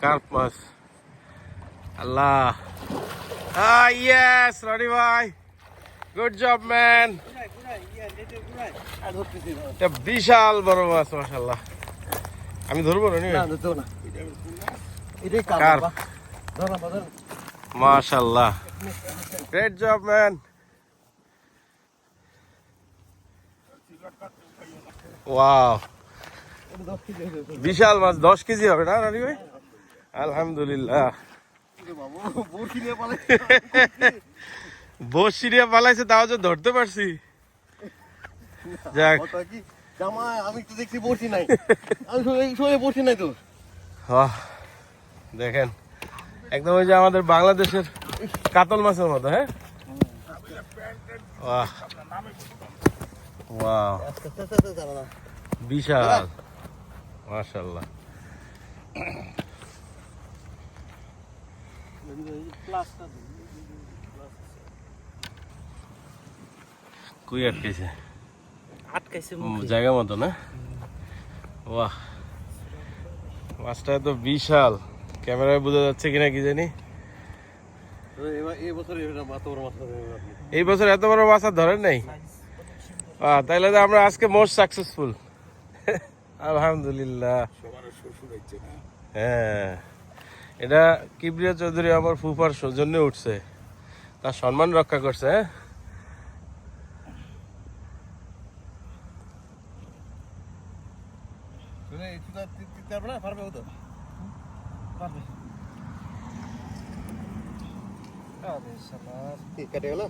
Carp মাছ। আল্লাহ, yes Roni ভাই, good job man. এটা বিশাল বড় মাছ মাশাআল্লাহ। আমি ধরবো রনি ভাই? কার্প মাশাআল্লাহ, গ্রেট জব ম্যান। ওয়াও, বিশাল মাছ, 10 কেজি হবে না রনি ভাই? আলহামদুলিল্লাহ। বসি নিয়ে পালাইছে, তাও যে ধরতে পারছি। যাক, আমি তো দেখছি বসি নাই, আমি বসি নাই তো। দেখেন একদম ওই যে আমাদের বাংলাদেশের কাতল মাছের মতো। হ্যাঁ, ওয়াও ওয়াও, বিশাল মাশাআল্লাহ। কই আটকেছে? জায়গা মতো না? বাহ, মাছটা তো বিশাল, ক্যামেরায় বোঝা যাচ্ছে কিনা কি জানি। এই বছর এত বড় মাছ আর ধরেন নাই? তাইলে তো আমরা আজকে মোস্ট সাকসেসফুল। আলহামদুলিল্লাহ। হ্যাঁ, এটা কিবরিয়া চৌধুরী আমার ফুফার সৌজন্যে উঠছে, তার সম্মান রক্ষা করছে। কেটে গেল।